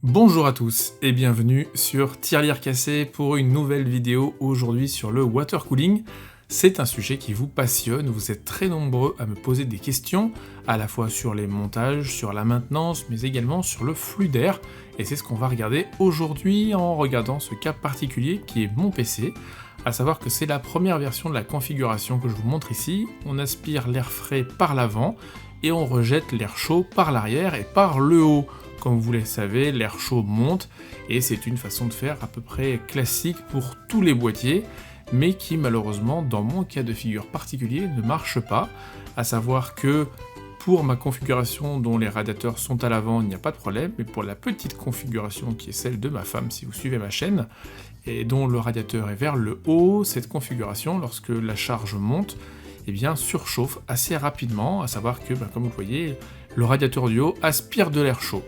Bonjour à tous et bienvenue sur Tirelire Cassé pour une nouvelle vidéo aujourd'hui sur le water cooling. C'est un sujet qui vous passionne, vous êtes très nombreux à me poser des questions, à la fois sur les montages, sur la maintenance, mais également sur le flux d'air, et c'est ce qu'on va regarder aujourd'hui en regardant ce cas particulier qui est mon PC, à savoir que c'est la première version de la configuration que je vous montre ici. On aspire l'air frais par l'avant et on rejette l'air chaud par l'arrière et par le haut. Comme vous le savez, l'air chaud monte et c'est une façon de faire à peu près classique pour tous les boîtiers, mais qui malheureusement, dans mon cas de figure particulier, ne marche pas. À savoir que pour ma configuration dont les radiateurs sont à l'avant, il n'y a pas de problème, mais pour la petite configuration qui est celle de ma femme, si vous suivez ma chaîne, et dont le radiateur est vers le haut, cette configuration, lorsque la charge monte, eh bien, surchauffe assez rapidement, à savoir que, comme vous le voyez, le radiateur du haut aspire de l'air chaud.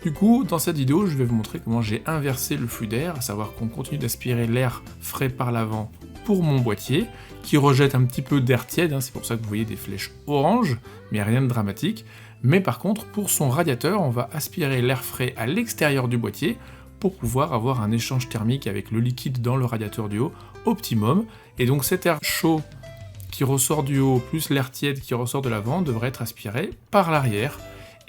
Du coup, dans cette vidéo, je vais vous montrer comment j'ai inversé le flux d'air, à savoir qu'on continue d'aspirer l'air frais par l'avant pour mon boîtier, qui rejette un petit peu d'air tiède, c'est pour ça que vous voyez des flèches orange, mais rien de dramatique. Mais par contre, pour son radiateur, on va aspirer l'air frais à l'extérieur du boîtier pour pouvoir avoir un échange thermique avec le liquide dans le radiateur du haut optimum. Et donc cet air chaud qui ressort du haut, plus l'air tiède qui ressort de l'avant, devrait être aspiré par l'arrière.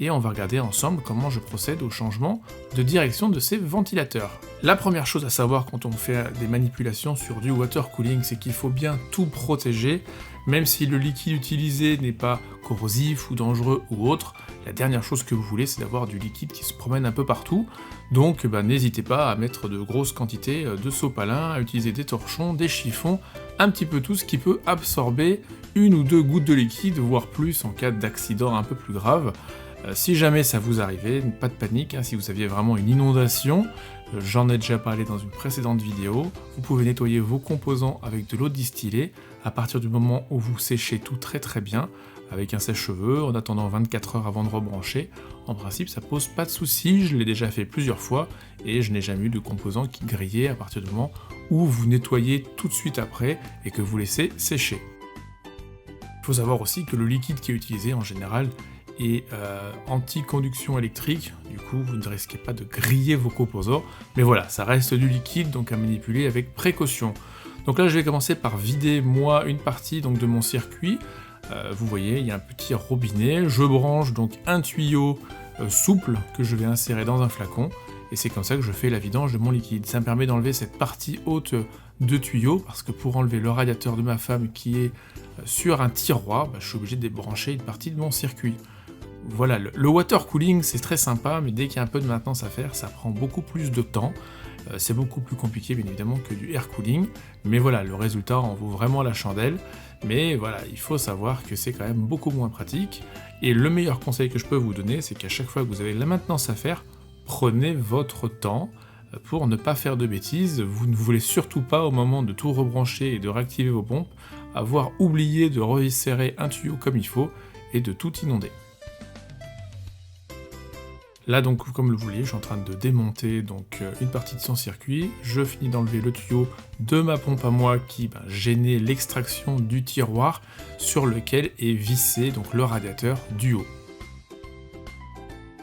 Et on va regarder ensemble comment je procède au changement de direction de ces ventilateurs. La première chose à savoir quand on fait des manipulations sur du water cooling, c'est qu'il faut bien tout protéger, même si le liquide utilisé n'est pas corrosif ou dangereux ou autre. La dernière chose que vous voulez, c'est d'avoir du liquide qui se promène un peu partout, donc n'hésitez pas à mettre de grosses quantités de sopalin, à utiliser des torchons, des chiffons, un petit peu tout ce qui peut absorber une ou deux gouttes de liquide, voire plus en cas d'accident un peu plus grave. Si jamais ça vous arrivait, pas de panique, si vous aviez vraiment une inondation, j'en ai déjà parlé dans une précédente vidéo, vous pouvez nettoyer vos composants avec de l'eau distillée à partir du moment où vous séchez tout très bien avec un sèche-cheveux en attendant 24 heures avant de rebrancher. En principe, ça pose pas de soucis, je l'ai déjà fait plusieurs fois et je n'ai jamais eu de composants qui grillaient à partir du moment où vous nettoyez tout de suite après et que vous laissez sécher. Il faut savoir aussi que le liquide qui est utilisé en général et anti-conduction électrique, du coup vous ne risquez pas de griller vos composants, mais voilà, ça reste du liquide, donc à manipuler avec précaution. Donc là je vais commencer par vider moi une partie donc, de mon circuit. Vous voyez, il y a un petit robinet, je branche donc un tuyau souple que je vais insérer dans un flacon, et c'est comme ça que je fais la vidange de mon liquide. Ça me permet d'enlever cette partie haute de tuyau, parce que pour enlever le radiateur de ma femme qui est sur un tiroir, je suis obligé de débrancher une partie de mon circuit. Voilà, le water cooling c'est très sympa, mais dès qu'il y a un peu de maintenance à faire, ça prend beaucoup plus de temps. C'est beaucoup plus compliqué bien évidemment que du air cooling, mais voilà, le résultat en vaut vraiment la chandelle. Mais voilà, il faut savoir que c'est quand même beaucoup moins pratique, et le meilleur conseil que je peux vous donner, c'est qu'à chaque fois que vous avez la maintenance à faire, prenez votre temps pour ne pas faire de bêtises. Vous ne voulez surtout pas, au moment de tout rebrancher et de réactiver vos pompes, avoir oublié de resserrer un tuyau comme il faut et de tout inonder. Là donc, comme vous voyez, je suis en train de démonter donc une partie de son circuit. Je finis d'enlever le tuyau de ma pompe à moi qui gênait l'extraction du tiroir sur lequel est vissé donc le radiateur du haut.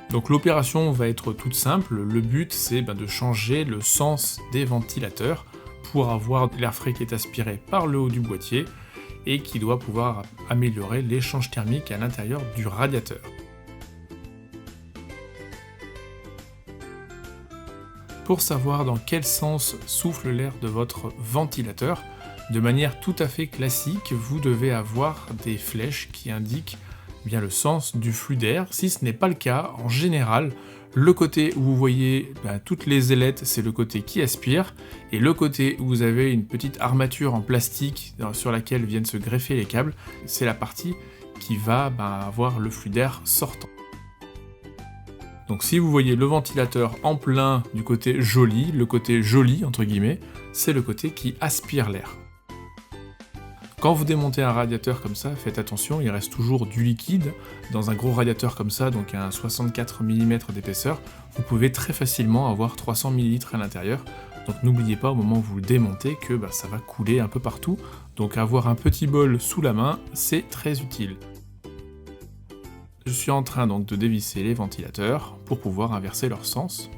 Donc l'opération va être toute simple. Le but c'est de changer le sens des ventilateurs pour avoir l'air frais qui est aspiré par le haut du boîtier et qui doit pouvoir améliorer l'échange thermique à l'intérieur du radiateur. Pour savoir dans quel sens souffle l'air de votre ventilateur, de manière tout à fait classique, vous devez avoir des flèches qui indiquent le sens du flux d'air. Si ce n'est pas le cas, en général, le côté où vous voyez toutes les ailettes, c'est le côté qui aspire, et le côté où vous avez une petite armature en plastique sur laquelle viennent se greffer les câbles, c'est la partie qui va avoir le flux d'air sortant. Donc si vous voyez le ventilateur en plein du côté joli, le côté joli entre guillemets, c'est le côté qui aspire l'air. Quand vous démontez un radiateur comme ça, faites attention, il reste toujours du liquide. Dans un gros radiateur comme ça, donc un 64 mm d'épaisseur, vous pouvez très facilement avoir 300 ml à l'intérieur. Donc n'oubliez pas au moment où vous le démontez que ça va couler un peu partout, donc avoir un petit bol sous la main, c'est très utile. Je suis en train donc de dévisser les ventilateurs pour pouvoir inverser leur sens.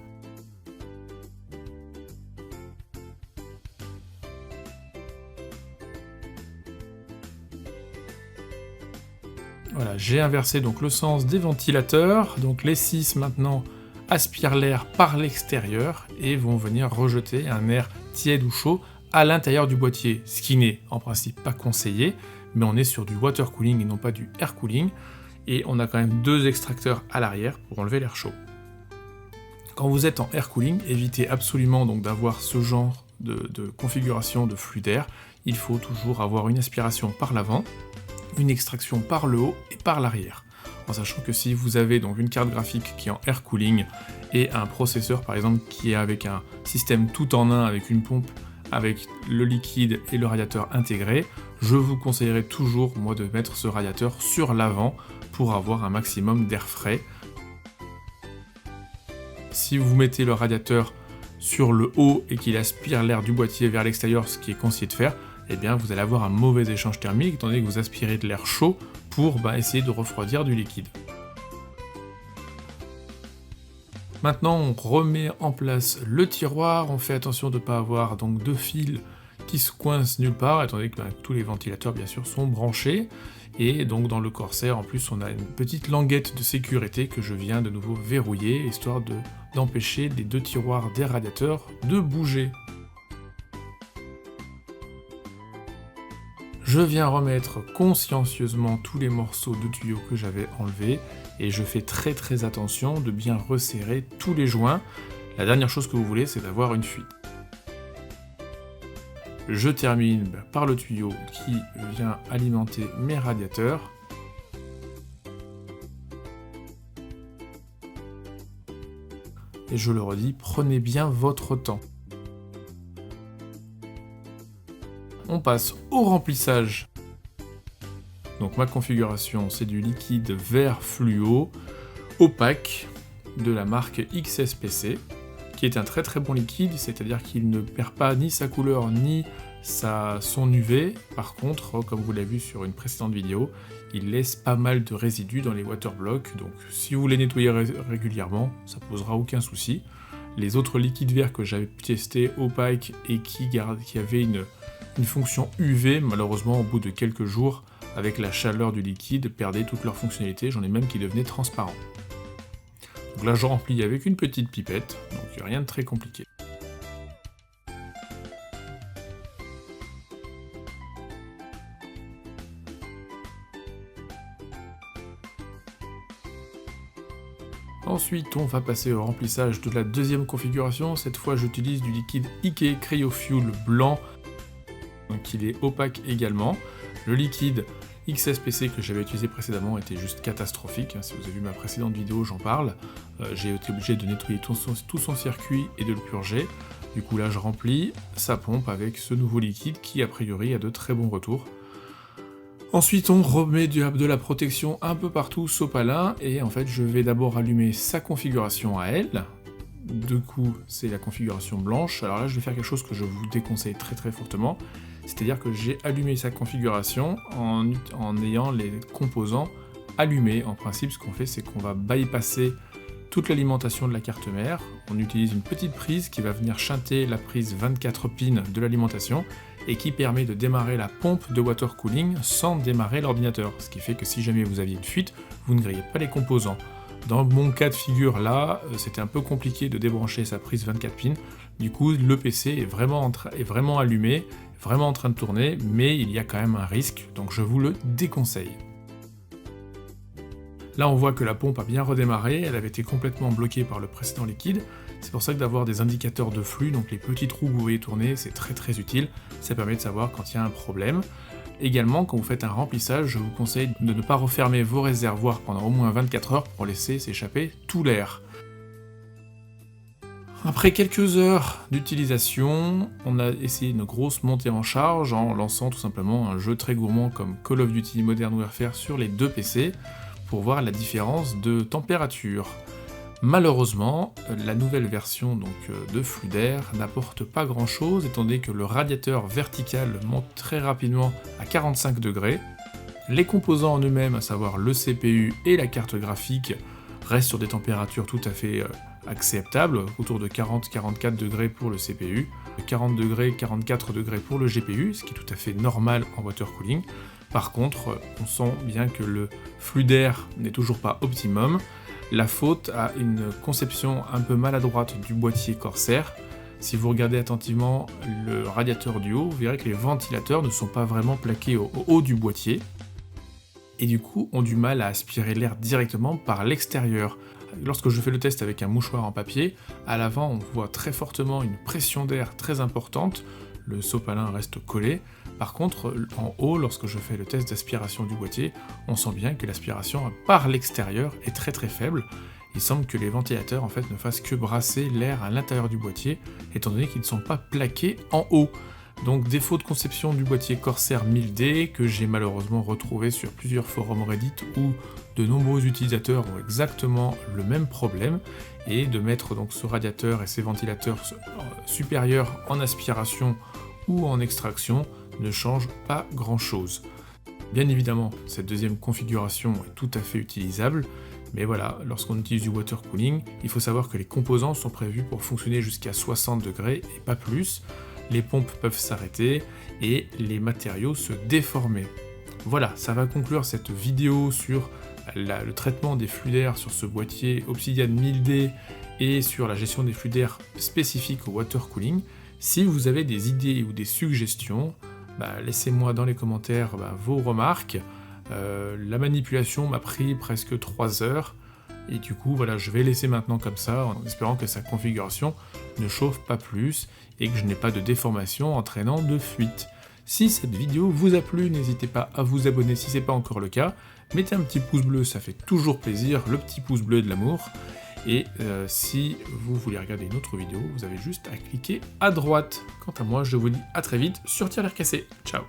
Voilà, j'ai inversé donc le sens des ventilateurs, donc les 6 maintenant aspirent l'air par l'extérieur et vont venir rejeter un air tiède ou chaud à l'intérieur du boîtier, ce qui n'est en principe pas conseillé, mais on est sur du water cooling et non pas du air cooling, et on a quand même 2 extracteurs à l'arrière pour enlever l'air chaud. Quand vous êtes en air cooling, évitez absolument donc d'avoir ce genre de configuration de flux d'air, il faut toujours avoir une aspiration par l'avant, une extraction par le haut et par l'arrière. En sachant que si vous avez donc une carte graphique qui est en air cooling et un processeur par exemple qui est avec un système tout en un avec une pompe avec le liquide et le radiateur intégré, je vous conseillerais toujours moi de mettre ce radiateur sur l'avant pour avoir un maximum d'air frais. Si vous mettez le radiateur sur le haut et qu'il aspire l'air du boîtier vers l'extérieur, ce qui est conseillé de faire, eh bien vous allez avoir un mauvais échange thermique étant donné que vous aspirez de l'air chaud pour essayer de refroidir du liquide. Maintenant on remet en place le tiroir, on fait attention de ne pas avoir donc de fils qui se coincent nulle part, étant donné que tous les ventilateurs bien sûr sont branchés, et donc dans le corsaire en plus on a une petite languette de sécurité que je viens de nouveau verrouiller, histoire d'empêcher les 2 tiroirs des radiateurs de bouger. Je viens remettre consciencieusement tous les morceaux de tuyaux que j'avais enlevés, et je fais très attention de bien resserrer tous les joints. La dernière chose que vous voulez, c'est d'avoir une fuite. Je termine par le tuyau qui vient alimenter mes radiateurs. Et je le redis, prenez bien votre temps. On passe au remplissage. Donc ma configuration, c'est du liquide vert fluo opaque de la marque XSPC, qui est un très bon liquide, c'est-à-dire qu'il ne perd pas ni sa couleur ni son UV. Par contre, comme vous l'avez vu sur une précédente vidéo, il laisse pas mal de résidus dans les waterblocks, donc si vous les nettoyez régulièrement, ça posera aucun souci. Les autres liquides verts que j'avais testés, opaques et qui avaient une fonction UV, malheureusement au bout de quelques jours, avec la chaleur du liquide, perdaient toute leur fonctionnalité, j'en ai même qui devenaient transparents. Donc là je remplis avec une petite pipette, donc rien de très compliqué. Ensuite, on va passer au remplissage de la deuxième configuration. Cette fois, j'utilise du liquide IKE Cryofuel blanc, donc il est opaque également. Le liquide XSPC que j'avais utilisé précédemment était juste catastrophique. Si vous avez vu ma précédente vidéo, j'en parle. J'ai été obligé de nettoyer tout son circuit et de le purger. Du coup, là, je remplis sa pompe avec ce nouveau liquide qui, a priori, a de très bons retours. Ensuite, on remet de la protection un peu partout, sopalin, et en fait, je vais d'abord allumer sa configuration à elle. Du coup, c'est la configuration blanche. Alors là, je vais faire quelque chose que je vous déconseille très fortement, c'est-à-dire que j'ai allumé sa configuration en ayant les composants allumés. En principe, ce qu'on fait, c'est qu'on va bypasser toute l'alimentation de la carte mère. On utilise une petite prise qui va venir shunter la prise 24 pins de l'alimentation, et qui permet de démarrer la pompe de water cooling sans démarrer l'ordinateur, ce qui fait que si jamais vous aviez une fuite, vous ne grillez pas les composants. Dans mon cas de figure là, c'était un peu compliqué de débrancher sa prise 24 pins, du coup le PC est vraiment allumé, vraiment en train de tourner, mais il y a quand même un risque, donc je vous le déconseille. Là on voit que la pompe a bien redémarré, elle avait été complètement bloquée par le précédent liquide. C'est pour ça que d'avoir des indicateurs de flux, donc les petits trous que vous voyez tourner, c'est très utile, ça permet de savoir quand il y a un problème. Également, quand vous faites un remplissage, je vous conseille de ne pas refermer vos réservoirs pendant au moins 24 heures pour laisser s'échapper tout l'air. Après quelques heures d'utilisation, on a essayé une grosse montée en charge en lançant tout simplement un jeu très gourmand comme Call of Duty Modern Warfare sur les 2 PC pour voir la différence de température. Malheureusement, la nouvelle version de Fluidair n'apporte pas grand chose étant donné que le radiateur vertical monte très rapidement à 45 degrés. Les composants en eux-mêmes, à savoir le CPU et la carte graphique, restent sur des températures tout à fait acceptables, autour de 40-44 degrés pour le CPU, 40 degrés, 44 degrés pour le GPU, ce qui est tout à fait normal en water cooling. Par contre, on sent bien que le Fluidair n'est toujours pas optimum. La faute à une conception un peu maladroite du boîtier Corsair. Si vous regardez attentivement le radiateur du haut, vous verrez que les ventilateurs ne sont pas vraiment plaqués au haut du boîtier, et du coup ont du mal à aspirer l'air directement par l'extérieur. Lorsque je fais le test avec un mouchoir en papier, à l'avant on voit très fortement une pression d'air très importante, le sopalin reste collé. Par contre, en haut, lorsque je fais le test d'aspiration du boîtier, on sent bien que l'aspiration par l'extérieur est très très faible. Il semble que les ventilateurs en fait ne fassent que brasser l'air à l'intérieur du boîtier, étant donné qu'ils ne sont pas plaqués en haut. Donc défaut de conception du boîtier Corsair 1000D, que j'ai malheureusement retrouvé sur plusieurs forums Reddit où de nombreux utilisateurs ont exactement le même problème, et de mettre donc ce radiateur et ces ventilateurs supérieurs en aspiration ou en extraction ne change pas grand chose. Bien évidemment, cette deuxième configuration est tout à fait utilisable, mais voilà, lorsqu'on utilise du water cooling, il faut savoir que les composants sont prévus pour fonctionner jusqu'à 60 degrés et pas plus. Les pompes peuvent s'arrêter et les matériaux se déformer. Voilà, ça va conclure cette vidéo sur le traitement des Fluidair sur ce boîtier Obsidian 1000D et sur la gestion des Fluidair spécifiques au water cooling. Si vous avez des idées ou des suggestions, laissez-moi dans les commentaires vos remarques. La manipulation m'a pris presque 3 heures, et du coup voilà, je vais laisser maintenant comme ça, en espérant que sa configuration ne chauffe pas plus, et que je n'ai pas de déformation entraînant de fuite. Si cette vidéo vous a plu, n'hésitez pas à vous abonner si ce n'est pas encore le cas, mettez un petit pouce bleu, ça fait toujours plaisir, le petit pouce bleu de l'amour, et si vous voulez regarder une autre vidéo, vous avez juste à cliquer à droite. Quant à moi, je vous dis à très vite sur Tir l'air cassé. Ciao.